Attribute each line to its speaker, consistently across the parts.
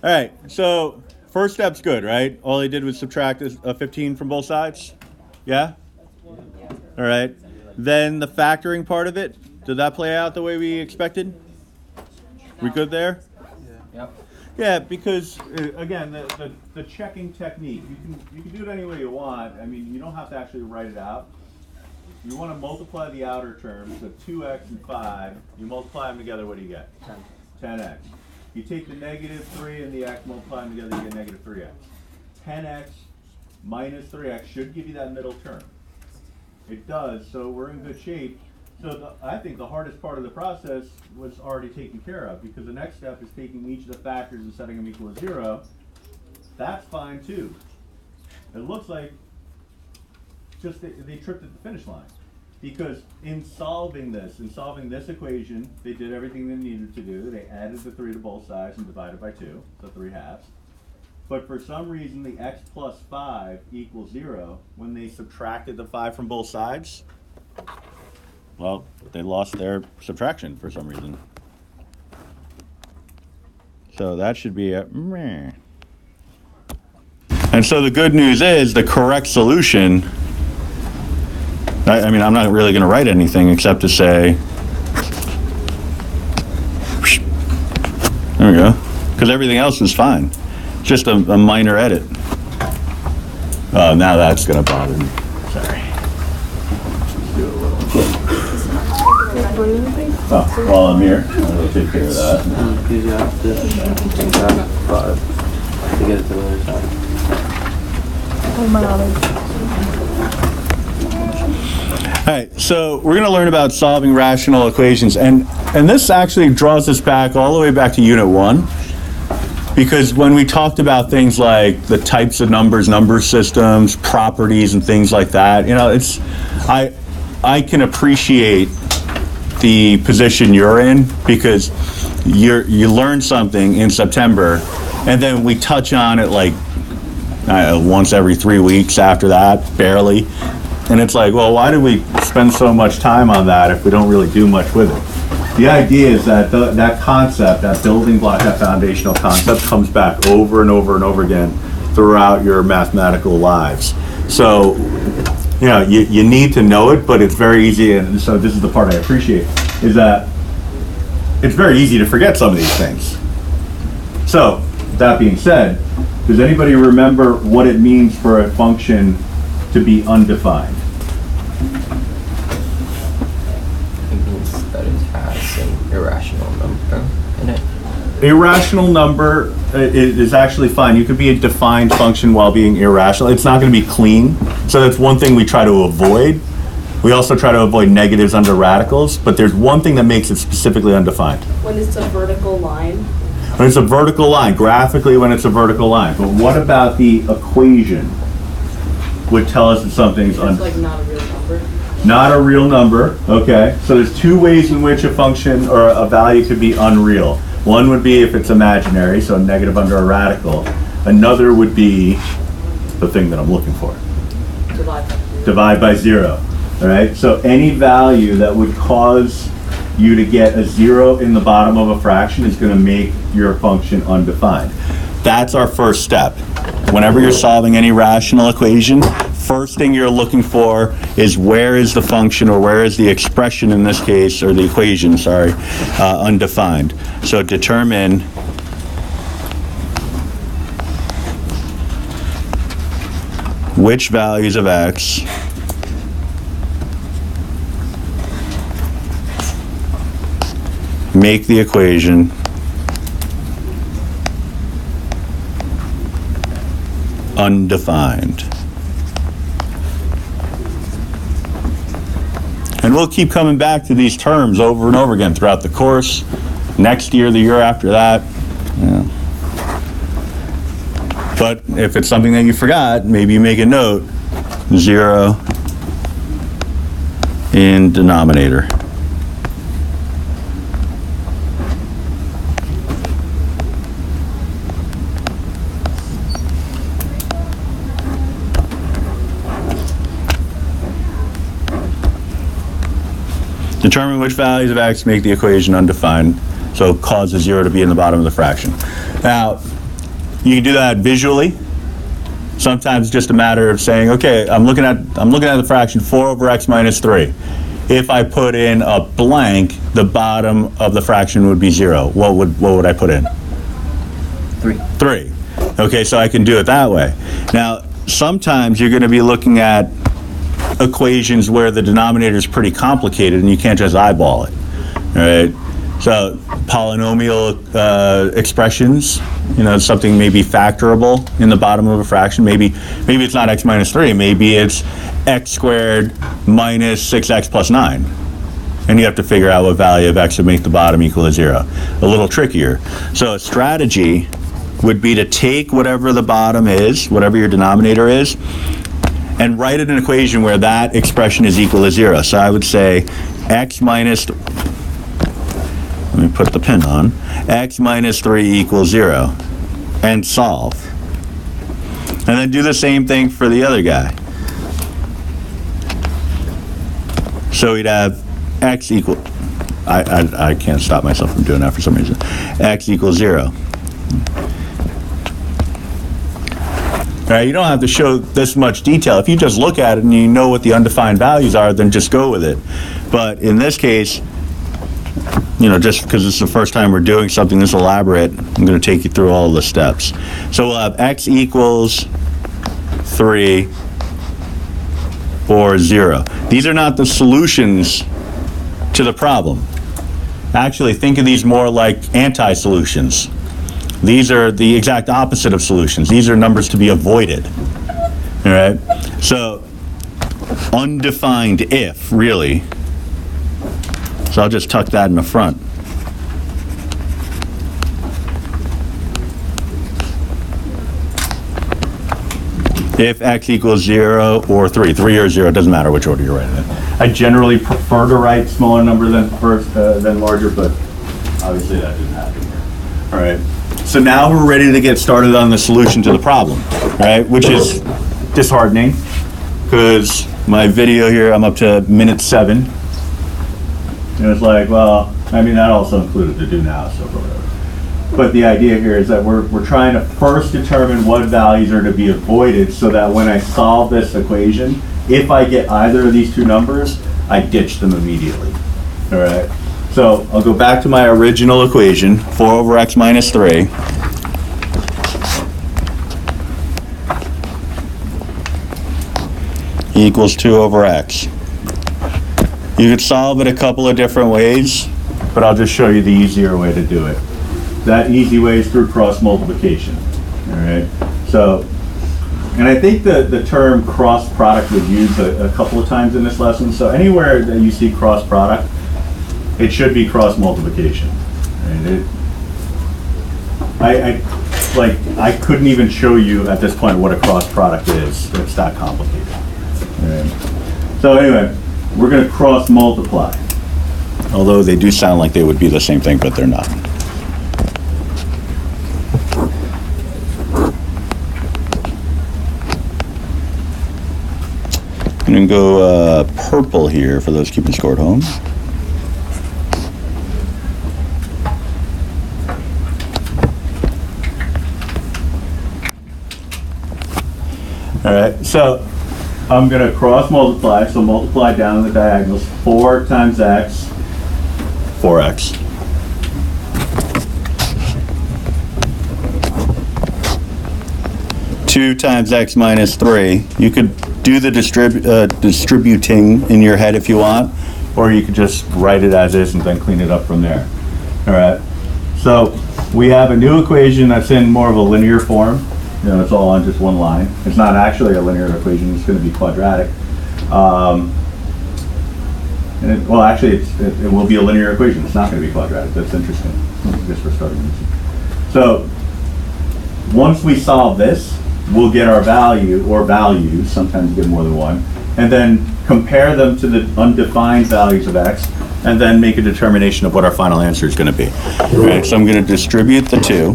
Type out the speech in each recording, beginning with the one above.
Speaker 1: All right, so first step's good, right? All they did was subtract a 15 from both sides. Yeah? All right. Then the factoring part of it, did that play out the way we expected? We good there?
Speaker 2: Yep.
Speaker 1: Yeah, because again, the checking technique, you can do it any way you want. I mean, you don't have to actually write it out. You want to multiply the outer terms, so 2x and 5. You multiply them together, what do you get? 10x. You take the negative 3 and the x, multiply them together, you get negative 3x. 10x minus 3x should give you that middle term. It does, so we're in good shape. So I think the hardest part of the process was already taken care of, because the next step is taking each of the factors and setting them equal to 0. That's fine too. It looks like just they tripped at the finish line, because in solving this equation, they did everything they needed to do. They added the 3 to both sides and divided by 2, so 3 halves. But for some reason, the x plus 5 equals 0. When they subtracted the 5 from both sides, well, they lost their subtraction for some reason. So that should be a meh. And so the good news is the correct solution, I mean, I'm not really going to write anything except to say, there we go, because everything else is fine. Just a minor edit. Oh, now that's going to bother me. Sorry. Oh, while I'm here, I'll take care of that.
Speaker 2: Because you have to subtract 5 to get it to the other side.
Speaker 1: All right, so we're going to learn about solving rational equations, and this actually draws us back all the way back to Unit 1, because when we talked about things like the types of numbers, number systems, properties, and things like that, you know, I can appreciate the position you're in, because you learn something in September, and then we touch on it like once every 3 weeks after that, barely. And it's like, well, why did we spend so much time on that if we don't really do much with it? The idea is that that concept, that building block, that foundational concept comes back over and over and over again throughout your mathematical lives. So, you know, you need to know it, but it's very easy, and so this is the part I appreciate, is that it's very easy to forget some of these things. So, that being said, does anybody remember what it means for a function to be undefined?
Speaker 2: It means that it has an irrational number in it.
Speaker 1: Irrational number is actually fine. You could be a defined function while being irrational. It's not going to be clean. So that's one thing we try to avoid. We also try to avoid negatives under radicals, but there's one thing that makes it specifically undefined.
Speaker 3: When it's a vertical line?
Speaker 1: When it's a vertical line, graphically when it's a vertical line. But what about the equation would tell us that something's
Speaker 3: It's like not a real number.
Speaker 1: Not a real number, okay. So there's two ways in which a function or a value could be unreal. One would be if it's imaginary, so negative under a radical. Another would be the thing that I'm looking for. Divide by 0. All right, so any value that would cause you to get a 0 in the bottom of a fraction is going to make your function undefined. That's our first step. Whenever you're solving any rational equation, first thing you're looking for is where is the function, or where is the expression in this case, or the equation, sorry, undefined. So determine which values of x make the equation undefined. And we'll keep coming back to these terms over and over again throughout the course, next year, the year after that. Yeah. But if it's something that you forgot, maybe you make a note, 0 in denominator. Determine which values of x make the equation undefined, so cause the 0 to be in the bottom of the fraction. Now, You can do that visually. Sometimes it's just a matter of saying, okay, I'm looking at the fraction 4 over x minus 3. If I put in a blank, the bottom of the fraction would be 0. What would I put in? 3. Okay, so I can do it that way. Now, sometimes you're going to be looking at equations where the denominator is pretty complicated and you can't just eyeball it. All right? So polynomial expressions, something maybe factorable in the bottom of a fraction. Maybe it's not x minus 3. Maybe it's x squared minus 6x plus 9. And you have to figure out what value of x would make the bottom equal to 0. A little trickier. So a strategy would be to take whatever the bottom is, whatever your denominator is, and write it in an equation where that expression is equal to 0. So I would say x minus... Let me put the pin on. X minus 3 equals 0. And solve. And then do the same thing for the other guy. So we'd have x equal... I can't stop myself from doing that for some reason. X equals 0. All right, you don't have to show this much detail. If you just look at it and you know what the undefined values are, then just go with it. But in this case... just because it's the first time we're doing something this elaborate, I'm going to take you through all the steps. So we'll have x equals 3 or 0. These are not the solutions to the problem. Actually, think of these more like anti-solutions. These are the exact opposite of solutions. These are numbers to be avoided. All right? So, undefined if, really. So I'll just tuck that in the front. If x equals 0 or 3. 3 or 0, doesn't matter which order you're writing it. I generally prefer to write smaller number than larger, but obviously that didn't happen here. All right. So now we're ready to get started on the solution to the problem, right? Which is disheartening because my video here, I'm up to minute 7. And it's like, well, I mean, that also included the do now, so whatever. But the idea here is that we're trying to first determine what values are to be avoided so that when I solve this equation, if I get either of these two numbers, I ditch them immediately. All right? So I'll go back to my original equation, 4 over x minus 3. Equals 2 over x. You could solve it a couple of different ways, but I'll just show you the easier way to do it. That easy way is through cross multiplication. All right. So, and I think the term cross product was used a couple of times in this lesson. So anywhere that you see cross product, it should be cross multiplication. Right? I couldn't even show you at this point what a cross product is. It's that complicated. Right. So anyway. We're going to cross multiply. Although they do sound like they would be the same thing, but they're not. I'm going to go purple here for those keeping score at home. All right, so I'm going to cross multiply, so multiply down the diagonals. 4 times x, 4x. 2 times x minus 3. You could do the distributing in your head if you want, or you could just write it as is and then clean it up from there. All right. So we have a new equation that's in more of a linear form. It's all on just one line. It's not actually a linear equation. It's going to be quadratic. It will be a linear equation. It's not going to be quadratic. That's interesting. I guess we're starting. So once we solve this, we'll get our value or values. Sometimes you get more than one. And then compare them to the undefined values of x, and then make a determination of what our final answer is going to be. All right, so I'm going to distribute the 2.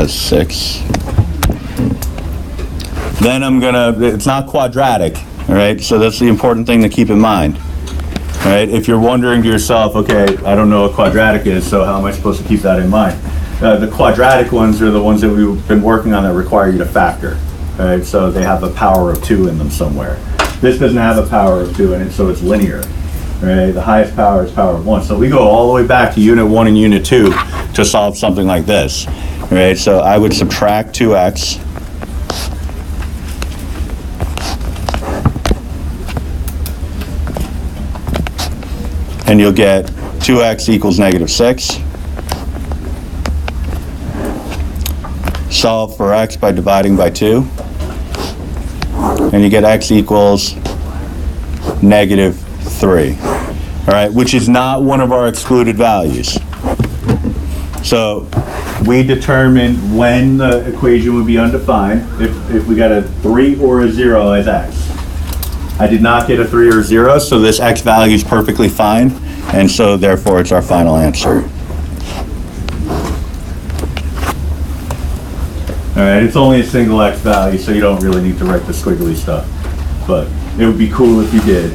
Speaker 1: Six. Then I'm gonna, it's not quadratic, all right? So that's the important thing to keep in mind. right? If you're wondering to yourself, okay, I don't know what quadratic is, so how am I supposed to keep that in mind? The quadratic ones are the ones that we've been working on that require you to factor, right? So they have a power of 2 in them somewhere. This doesn't have a power of 2 in it, so it's linear, right? The highest power is power of 1. So we go all the way back to unit 1 and unit 2 to solve something like this, right? So I would subtract 2x. And you'll get 2x equals -6. Solve for x by dividing by 2. And you get x equals -3. All right, which is not one of our excluded values. So we determined when the equation would be undefined if we got a 3 or a 0 as x. I did not get a 3 or 0, so this x value is perfectly fine, and so therefore it's our final answer. All right, it's only a single x value, so you don't really need to write the squiggly stuff, but it would be cool if you did.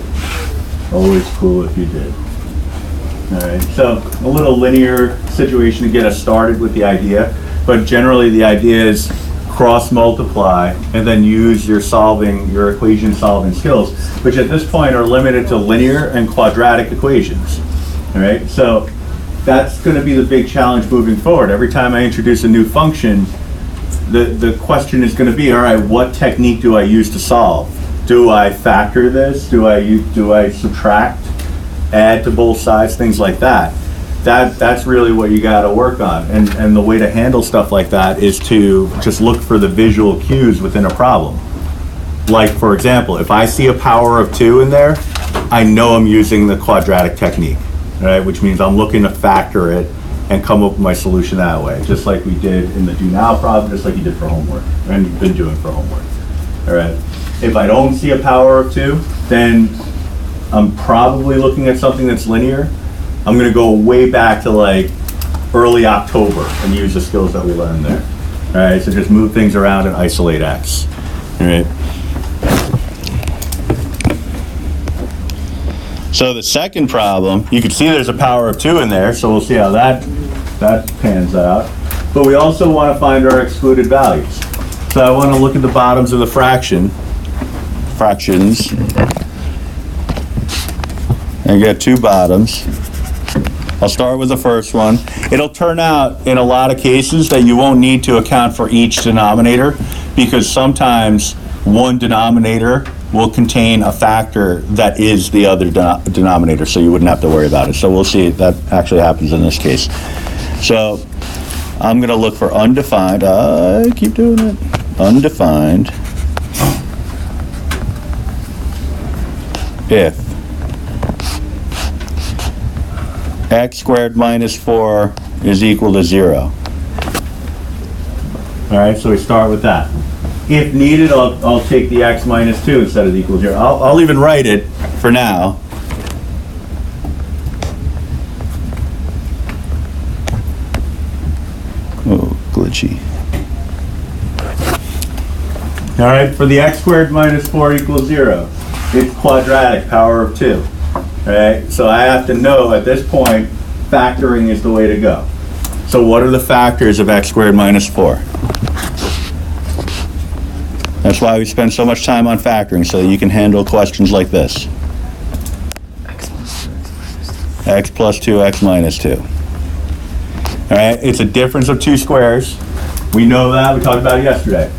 Speaker 1: Always cool if you did. All right, so a little linear situation to get us started with the idea, but generally the idea is cross multiply and then use your equation solving skills, which at this point are limited to linear and quadratic equations. All right, so that's going to be the big challenge moving forward. Every time I introduce a new function, the question is going to be, all right, what technique do I use to solve? Do I factor this? Do I subtract, add to both sides, things like that? That's really what you got to work on. And the way to handle stuff like that is to just look for the visual cues within a problem. Like, for example, if I see a power of 2 in there, I know I'm using the quadratic technique, right? Which means I'm looking to factor it and come up with my solution that way, just like we did in the do now problem, just like you did for homework, and you've been doing for homework. All right. If I don't see a power of 2, then I'm probably looking at something that's linear. I'm going to go way back to like early October and use the skills that we learned there. All right, so just move things around and isolate x. All right. So the second problem, you can see there's a power of 2 in there, so we'll see how that pans out. But we also want to find our excluded values. So I want to look at the bottoms of the fractions, and get 2 bottoms. I'll start with the first one. It'll turn out in a lot of cases that you won't need to account for each denominator, because sometimes one denominator will contain a factor that is the other denominator, so you wouldn't have to worry about it. So we'll see if that actually happens in this case. So I'm going to look for undefined. I keep doing it. Undefined. If x squared minus 4 is equal to 0. All right, so we start with that. If needed, I'll take the x minus 2 instead of equal to 0. I'll even write it for now. Oh, glitchy. All right, for the x squared minus 4 equals 0, it's quadratic, power of 2. All right, so I have to know at this point, factoring is the way to go. So what are the factors of x squared minus 4? That's why we spend so much time on factoring, so that you can handle questions like this. X plus 2, x minus 2. All right, it's a difference of 2 squares. We know that, we talked about it yesterday.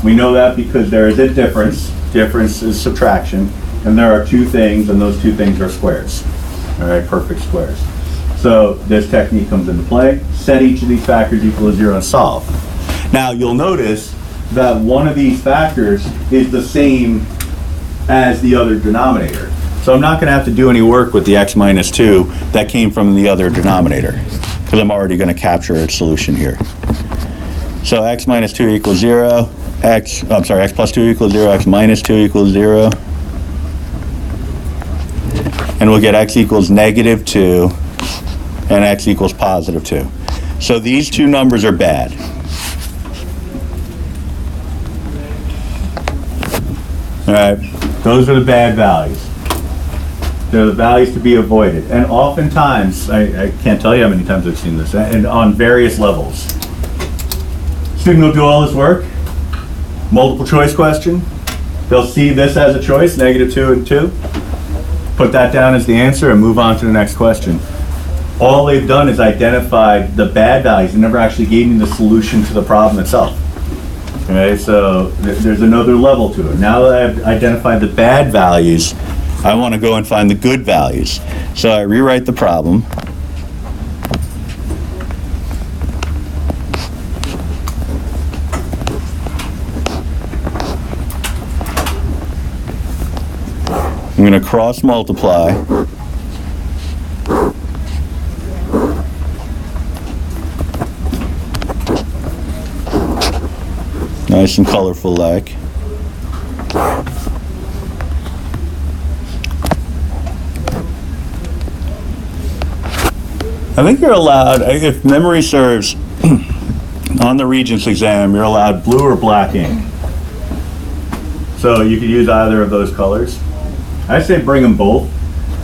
Speaker 1: We know that because there is a difference. Difference is subtraction. And there are 2 things, and those 2 things are squares. All right, perfect squares. So this technique comes into play. Set each of these factors equal to 0 and solve. Now you'll notice that one of these factors is the same as the other denominator. So I'm not going to have to do any work with the x minus 2 that came from the other denominator, because I'm already going to capture its solution here. So x minus 2 equals 0. X plus 2 equals 0. X minus 2 equals 0. And we'll get x equals negative 2 and x equals positive 2. So these 2 numbers are bad. All right, those are the bad values. They're the values to be avoided. And oftentimes, I can't tell you how many times I've seen this, and on various levels. Student will do all this work, multiple choice question. They'll see this as a choice, -2 and 2. Put that down as the answer and move on to the next question. All they've done is identified the bad values and never actually gave me the solution to the problem itself. Okay, so there's another level to it. Now that I've identified the bad values, I want to go and find the good values. So I rewrite the problem. I'm going to cross multiply. Nice and colorful like. I think you're allowed, if memory serves, on the Regents exam, you're allowed blue or black ink. So you could use either of those colors. I say bring them both,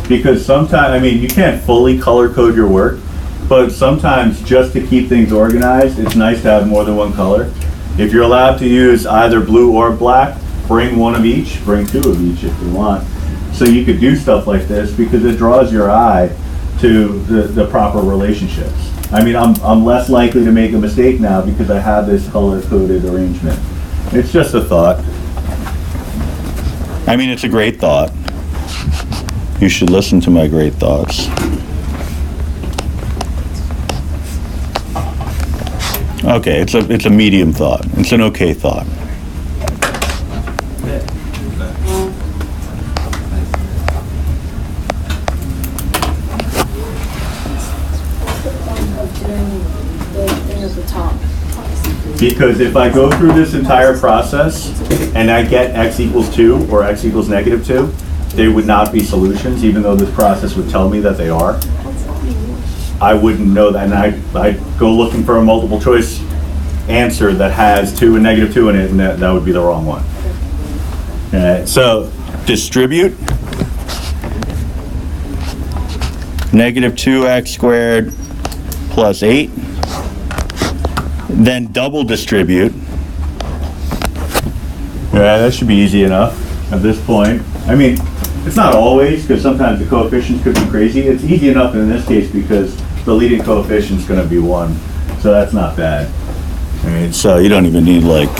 Speaker 1: because sometimes, I mean, you can't fully color code your work, but sometimes just to keep things organized, it's nice to have more than one color. If you're allowed to use either blue or black, bring one of each, bring two of each if you want. So you could do stuff like this because it draws your eye to the proper relationships. I mean, I'm less likely to make a mistake now because I have this color-coded arrangement. It's just a thought. I mean, it's a great thought. You should listen to my great thoughts. Okay, it's a medium thought. It's an okay thought. Because if I go through this entire process and I get x equals 2 or x equals -2, they would not be solutions, even though this process would tell me that they are. I wouldn't know that, and I'd go looking for a multiple choice answer that has 2 and -2 in it, and that would be the wrong one. So distribute -2x squared plus 8. Then double distribute. Yeah, that should be easy enough at this point. I mean, it's not always, because sometimes the coefficients could be crazy. It's easy enough in this case because the leading coefficient is going to be 1, so that's not bad. I mean, so you don't even need like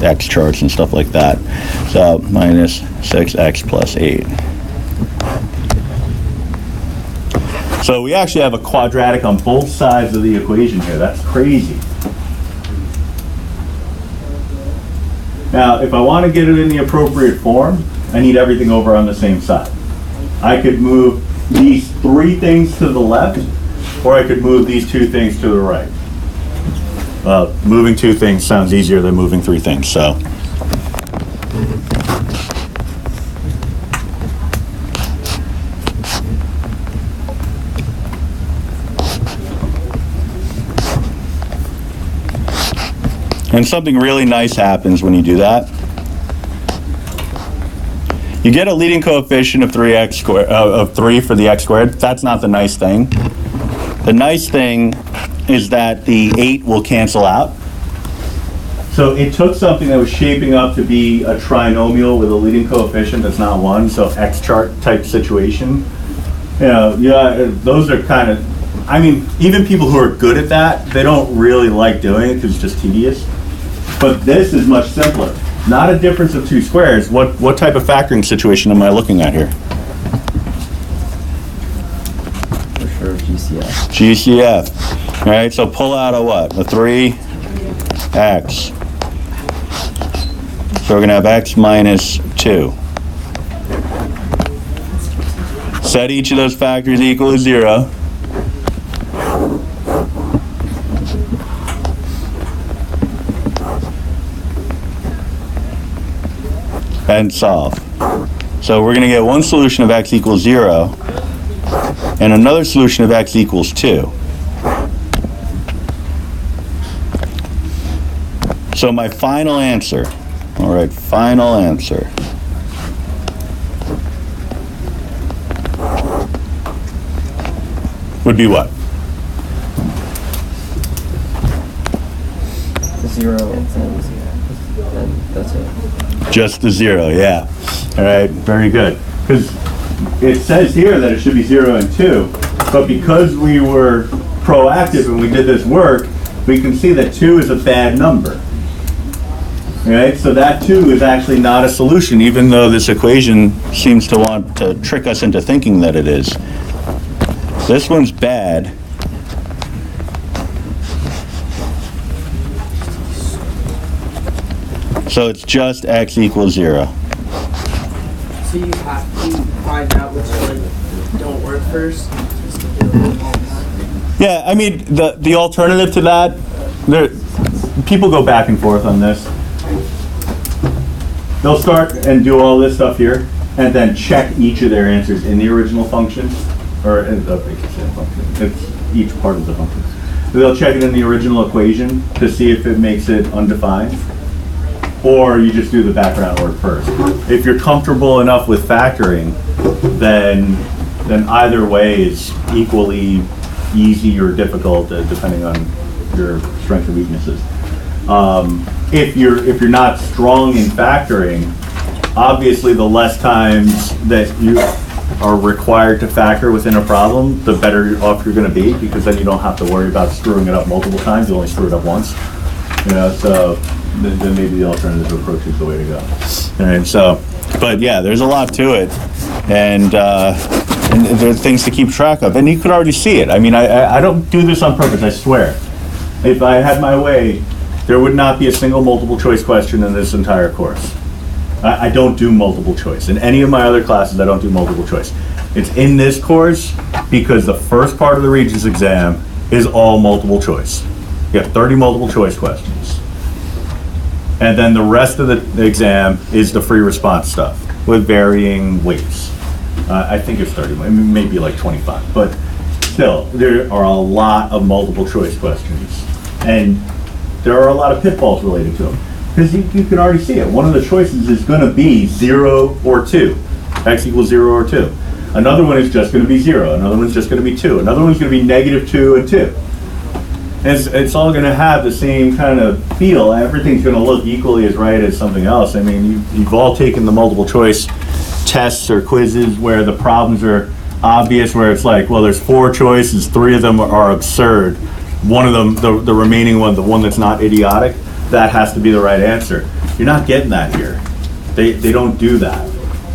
Speaker 1: x charts and stuff like that. So minus 6x plus 8. So we actually have a quadratic on both sides of the equation here. That's crazy. Now, if I want to get it in the appropriate form, I need everything over on the same side. I could move these 3 things to the left, or I could move these 2 things to the right. Well, moving 2 things sounds easier than moving 3 things, so. And something really nice happens when you do that. You get a leading coefficient of 3x squared, of 3 for the x squared. That's not the nice thing. The nice thing is that the 8 will cancel out. So it took something that was shaping up to be a trinomial with a leading coefficient that's not 1, so X chart type situation. You know, yeah, those are kind of, I mean, even people who are good at that, they don't really like doing it because it's just tedious. But this is much simpler. Not a difference of 2 squares. What type of factoring situation am I looking at here?
Speaker 2: For sure, GCF.
Speaker 1: GCF. All right, so pull out a what? A 3x. So we're going to have x minus 2. Set each of those factors equal to 0. And solve. So we're going to get one solution of x equals 0 and another solution of x equals 2. So my final answer, all right, final answer would be what?
Speaker 2: 0 and that's it.
Speaker 1: Just the 0, yeah. All right, very good. Because it says here that it should be 0 and 2, but because we were proactive and we did this work, we can see that 2 is a bad number. All right, so that 2 is actually not a solution, even though this equation seems to want to trick us into thinking that it is. This one's bad. So it's just x equals 0.
Speaker 4: So you have to find out which one don't work first?
Speaker 1: Yeah, I mean, the alternative to that, people go back and forth on this. They'll start and do all this stuff here, and then check each of their answers in the original function, or in the function. It's each part of the function. They'll check it in the original equation to see if it makes it undefined, or you just do the background work first. If you're comfortable enough with factoring, then either way is equally easy or difficult, depending on your strengths and weaknesses. If you're not strong in factoring, obviously the less times that you are required to factor within a problem, the better off you're going to be, because then you don't have to worry about screwing it up multiple times. You only screw it up once. So then maybe the alternative approach is the way to go. All right, so, but yeah, there's a lot to it, and there are things to keep track of, and you could already see it. I mean, I don't do this on purpose, I swear. If I had my way, there would not be a single multiple choice question in this entire course. I don't do multiple choice. In any of my other classes, I don't do multiple choice. It's in this course because the first part of the Regents exam is all multiple choice. You have 30 multiple choice questions. And then the rest of the exam is the free response stuff with varying weights. I think it's 30, maybe like 25, but still, there are a lot of multiple choice questions. And there are a lot of pitfalls related to them. Because you can already see it. One of the choices is going to be 0 or 2. X equals 0 or 2. Another one is just going to be 0. Another one's just going to be 2. Another one's going to be -2 and 2. It's all going to have the same kind of feel. Everything's going to look equally as right as something else. I mean, you've all taken the multiple choice tests or quizzes where the problems are obvious, where it's like, well, there's 4 choices, 3 of them are absurd. One of them, the remaining one, the one that's not idiotic, that has to be the right answer. You're not getting that here. They don't do that.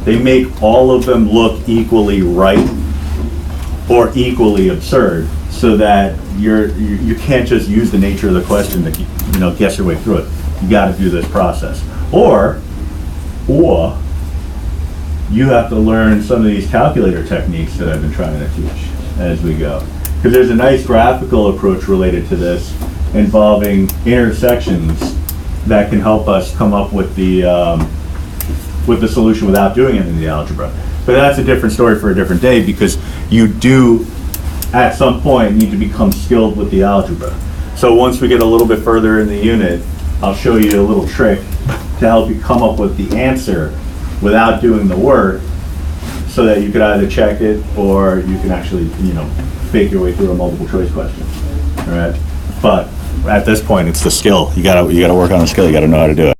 Speaker 1: They make all of them look equally right or equally absurd, so that you can't just use the nature of the question to guess your way through it. You got to do this process, or you have to learn some of these calculator techniques that I've been trying to teach as we go. Because there's a nice graphical approach related to this, involving intersections that can help us come up with the solution without doing it in the algebra. But that's a different story for a different day, because you do, at some point, need to become skilled with the algebra. So once we get a little bit further in the unit, I'll show you a little trick to help you come up with the answer without doing the work, so that you could either check it or you can actually, fake your way through a multiple choice question. All right? But at this point, it's the skill. You gotta work on the skill. You gotta know how to do it.